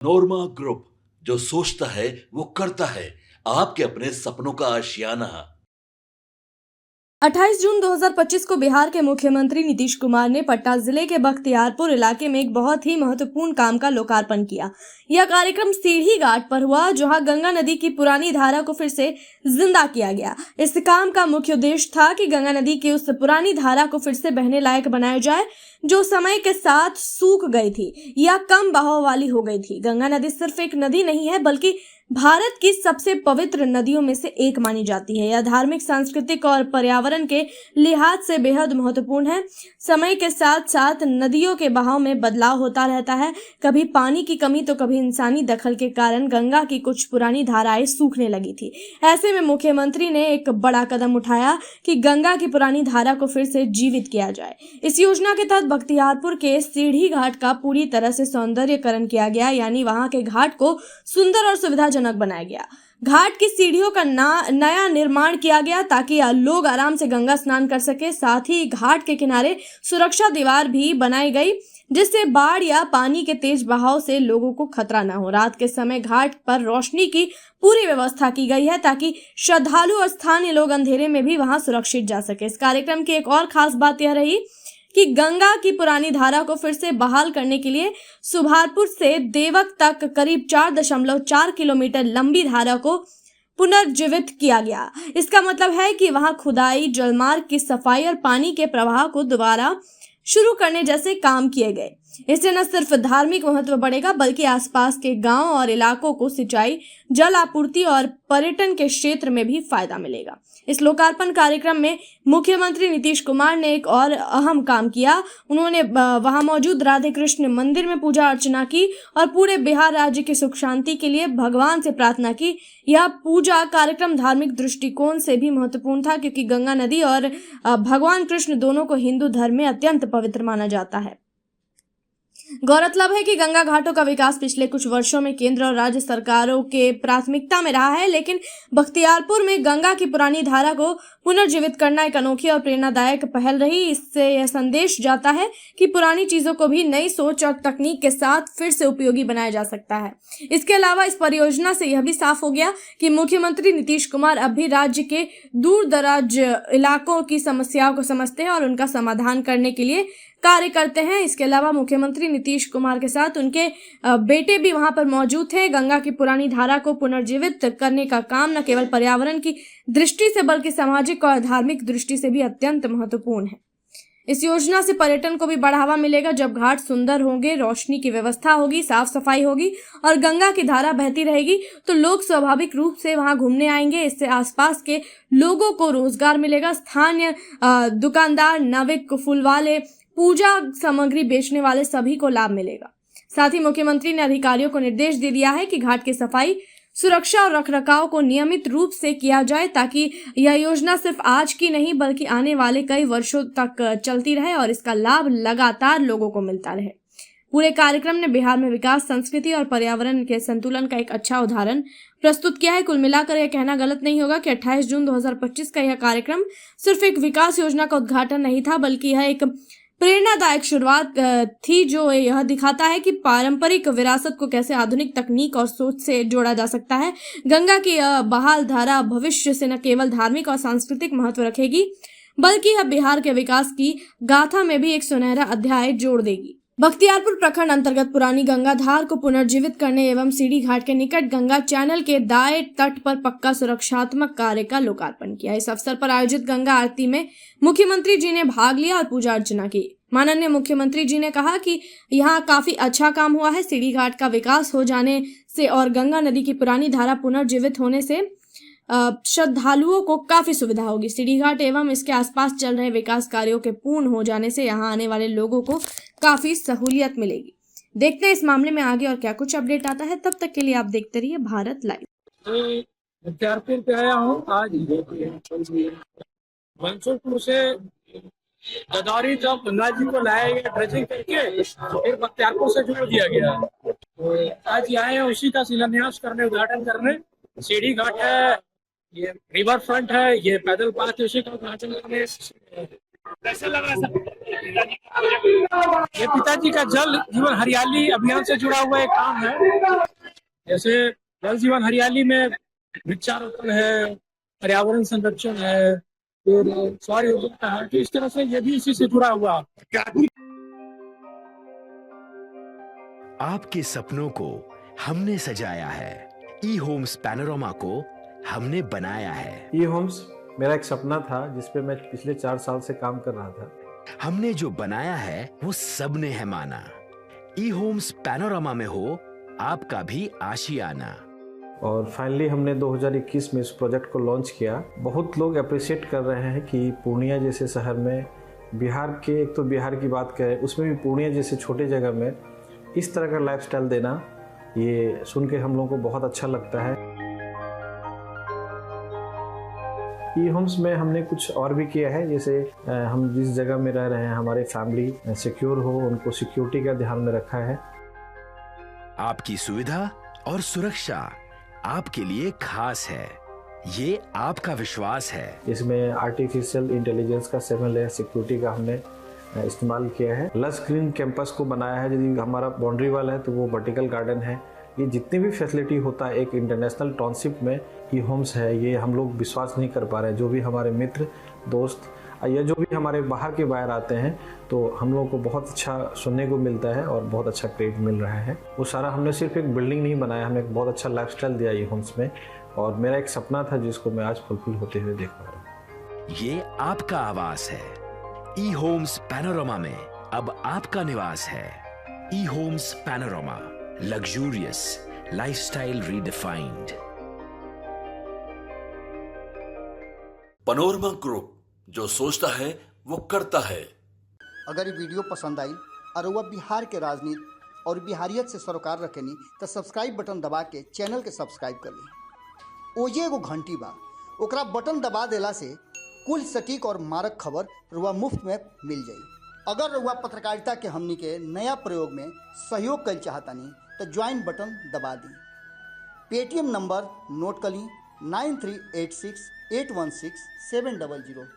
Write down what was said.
नोरमा group, जो सोचता है वो करता है। आपके अपने सपनों का आशियाना। 28 जून 2025 को बिहार के मुख्यमंत्री नीतीश कुमार ने पटना जिले के बख्तियारपुर इलाके में एक बहुत ही महत्वपूर्ण काम का लोकार्पण किया। यह कार्यक्रम सीढ़ी घाट पर हुआ, जहां गंगा नदी की पुरानी धारा को फिर से जिंदा किया गया। इस काम का मुख्य उद्देश्य था कि गंगा नदी की उस पुरानी धारा को फिर से बहने लायक बनाया जाए, जो समय के साथ सूख गई थी या कम बहाव वाली हो गई थी। गंगा नदी सिर्फ एक नदी नहीं है, बल्कि भारत की सबसे पवित्र नदियों में से एक मानी जाती है। यह धार्मिक, सांस्कृतिक और पर्यावरण के लिहाज से बेहद महत्वपूर्ण है। समय के साथ साथ नदियों के बहाव में बदलाव होता रहता है। कभी पानी की कमी तो कभी इंसानी दखल के कारण गंगा की कुछ पुरानी धाराएं सूखने लगी थी। ऐसे में मुख्यमंत्री ने एक बड़ा कदम उठाया कि गंगा की पुरानी धारा को फिर से जीवित किया जाए। इस योजना के तहत बख्तियारपुर के सीढ़ी घाट का पूरी तरह से सौंदर्यीकरण किया गया, यानी वहां के घाट को सुंदर और सुविधाजनक बनाया गया। घाट की सीढ़ियों का नया निर्माण किया गया ताकि लोग आराम से गंगा स्नान कर सके। साथ ही घाट के किनारे सुरक्षा दीवार भी बनाई गई, जिससे बाढ़ या पानी के तेज बहाव से लोगों को खतरा न हो। रात के समय घाट पर रोशनी की पूरी व्यवस्था की गई है ताकि श्रद्धालु और स्थानीय लोग अंधेरे में भी वहां सुरक्षित जा सके। इस कार्यक्रम की एक और खास बात यह रही कि गंगा की पुरानी धारा को फिर से बहाल करने के लिए सुभारपुर से देवक तक करीब 4.4 किलोमीटर लंबी धारा को पुनर्जीवित किया गया। इसका मतलब है कि वहां खुदाई, जलमार्ग की सफाई और पानी के प्रवाह को दोबारा शुरू करने जैसे काम किए गए। इससे न सिर्फ धार्मिक महत्व बढ़ेगा, बल्कि आसपास के गांव और इलाकों को सिंचाई, जल आपूर्ति और पर्यटन के क्षेत्र में भी फायदा मिलेगा। इस लोकार्पण कार्यक्रम में मुख्यमंत्री नीतीश कुमार ने एक और अहम काम किया। उन्होंने वहां मौजूद राधे कृष्ण मंदिर में पूजा अर्चना की और पूरे बिहार राज्य की सुख शांति के लिए भगवान से प्रार्थना की। यह पूजा कार्यक्रम धार्मिक दृष्टिकोण से भी महत्वपूर्ण था, क्योंकि गंगा नदी और भगवान कृष्ण दोनों को हिंदू धर्म में अत्यंत पवित्र माना जाता है। गौरतलब है कि गंगा घाटों का विकास पिछले कुछ वर्षों में केंद्र और राज्य सरकारों के प्राथमिकता में रहा है, लेकिन बख्तियारपुर में गंगा की पुरानी धारा को पुनर्जीवित करना एक अनोखी और प्रेरणादायक पहल रही। इससे यह संदेश जाता है कि पुरानी चीजों को भी नई सोच और तकनीक के साथ फिर से उपयोगी बनाया जा सकता है। इसके अलावा इस परियोजना से यह भी साफ हो गया कि मुख्यमंत्री नीतीश कुमार अब भी राज्य के दूर दराज इलाकों की समस्याओं को समझते हैं और उनका समाधान करने के लिए कार्य करते हैं। इसके अलावा मुख्यमंत्री नीतीश कुमार के साथ उनके बेटे भी वहां पर मौजूद थे। गंगा की पुरानी धारा को पुनर्जीवित करने का काम न केवल पर्यावरण की दृष्टि से, बल्कि सामाजिक और धार्मिक दृष्टि से भी अत्यंत महत्वपूर्ण है। इस योजना से पर्यटन को भी बढ़ावा मिलेगा। जब घाट सुंदर होंगे, रोशनी की व्यवस्था होगी, साफ सफाई होगी और गंगा की धारा बहती रहेगी, तो लोग स्वाभाविक रूप से वहां घूमने आएंगे। इससे आसपास के लोगों को रोजगार मिलेगा। स्थानीय दुकानदार, नाविक, फूल वाले, पूजा सामग्री बेचने वाले सभी को लाभ मिलेगा। साथ ही मुख्यमंत्री ने अधिकारियों को निर्देश दे दिया है कि घाट की सफाई, सुरक्षा और रखरखाव को नियमित रूप से किया जाए, ताकि यह योजना सिर्फ आज की नहीं बल्कि आने वाले कई वर्षों तक चलती रहे और इसका लाभ लगातार लोगों को मिलता रहे। पूरे कार्यक्रम ने बिहार में विकास, संस्कृति और पर्यावरण के संतुलन का एक अच्छा उदाहरण प्रस्तुत किया है। कुल मिलाकर यह कहना गलत नहीं होगा कि 28 जून 2025 का यह कार्यक्रम सिर्फ एक विकास योजना का उद्घाटन नहीं था, बल्कि यह एक प्रेरणादायक शुरुआत थी, जो यह दिखाता है कि पारंपरिक विरासत को कैसे आधुनिक तकनीक और सोच से जोड़ा जा सकता है। गंगा की बहाल धारा भविष्य से न केवल धार्मिक और सांस्कृतिक महत्व रखेगी, बल्कि यह बिहार के विकास की गाथा में भी एक सुनहरा अध्याय जोड़ देगी। बख्तियारपुर प्रखंड अंतर्गत पुरानी गंगा धार को पुनर्जीवित करने एवं सीढ़ी घाट के निकट गंगा चैनल के दाएं तट पर पक्का सुरक्षात्मक कार्य का लोकार्पण किया। इस अवसर पर आयोजित गंगा आरती में मुख्यमंत्री जी ने भाग लिया और पूजा अर्चना की। माननीय मुख्यमंत्री जी ने कहा कि यहाँ काफी अच्छा काम हुआ है। सीढ़ी घाट का विकास हो जाने से और गंगा नदी की पुरानी धारा पुनर्जीवित होने से श्रद्धालुओं को काफी सुविधा होगी। सीढ़ी घाट एवं इसके आसपास चल रहे विकास कार्यों के पूर्ण हो जाने से यहाँ आने वाले लोगों को काफी सहूलियत मिलेगी। देखते हैं इस मामले में आगे और क्या कुछ अपडेट आता है। तब तक के लिए आप देखते रहिए भारत लाइव। बख्तियारपुर पे आया हूँ आज। मंसूरपुर से गदारी जब गंगा जी को लाया गया ड्रेजिंग करके, फिर बख्तियारपुर से जोड़ दिया गया। तो आज आए हैं उसी का शिलान्यास करने, उद्घाटन करने। सीढ़ी घाट है, ये रिवर फ्रंट है, ये पैदल पाथ है, उसी का उद्घाटन करने। कैसे लग रहा है? ये पिताजी का जल जीवन हरियाली अभियान से जुड़ा हुआ एक काम है। जैसे जल जीवन हरियाली में वृक्षारोपण है, पर्यावरण संरक्षण है, फिर सौर ऊर्जा है, तो इस तरह से ये भी इसी से जुड़ा हुआ। आपके सपनों को हमने सजाया है, ई होम्स पैनोरामा को हमने बनाया है। ई होम्स मेरा एक सपना था जिस पे मैं पिछले 4 साल से काम कर रहा था। हमने जो बनाया है वो सबने है माना। ई होम्स पैनोरामा में हो आपका भी आशियाना। और फाइनली हमने 2021 में इस प्रोजेक्ट को लॉन्च किया। बहुत लोग अप्रिशिएट कर रहे हैं कि पूर्णिया जैसे शहर में, बिहार के, एक तो बिहार की बात करें उसमें भी पूर्णिया जैसे छोटे जगह में इस तरह का लाइफस्टाइल देना, ये सुन के हम लोगों को बहुत अच्छा लगता है। ई होम्स में हमने कुछ और भी किया है, जैसे हम जिस जगह में रह रहे हैं हमारे फैमिली सिक्योर हो, उनको सिक्योरिटी का ध्यान में रखा है। आपकी सुविधा और सुरक्षा आपके लिए खास है, ये आपका विश्वास है। इसमें आर्टिफिशियल इंटेलिजेंस का 7 लेयर सिक्योरिटी का हमने इस्तेमाल किया है। लस ग्रीन कैंपस को बनाया है। यदि हमारा बाउंड्री वाल है तो वो वर्टिकल गार्डन है। ये जितनी भी फैसिलिटी होता है एक इंटरनेशनल टाउनशिप में, ई होम्स है, ये हम लोग विश्वास नहीं कर पा रहे हैं। जो भी हमारे मित्र दोस्त या जो भी हमारे बाहर के बाहर आते हैं तो हम लोगों को बहुत अच्छा सुनने को मिलता है और बहुत अच्छा क्रेडिट मिल रहा है। वो सारा हमने सिर्फ एक बिल्डिंग नहीं बनाया, हमने एक बहुत अच्छा लाइफस्टाइल दिया ई होम्स में, और मेरा एक सपना था जिसको मैं आज फुलफिल होते हुए देख पा रहा हूँ। ये आपका आवास है। ई होम्स पैनोरामा में अब आपका निवास है। E Homes Panorama, luxurious lifestyle redefined. Panorama group, जो सोचता है वो करता है। अगर ये वीडियो पसंद आई और वह बिहार के राजनीति और बिहारियत से सरोकार रखेनी तो सब्सक्राइब बटन दबा के चैनल के सब्सक्राइब कर ली। ओजे एगो घंटी बा, ओकरा बटन दबा देला से कुल सटीक और मारक खबर रुआ मुफ्त में मिल जाई। अगर रुआ पत्रकारिता के हमनी के नया प्रयोग में सहयोग कर चाहतानी तो ज्वाइन बटन दबा दी। पेटीएम नंबर नोट कर ली 9386 816 700।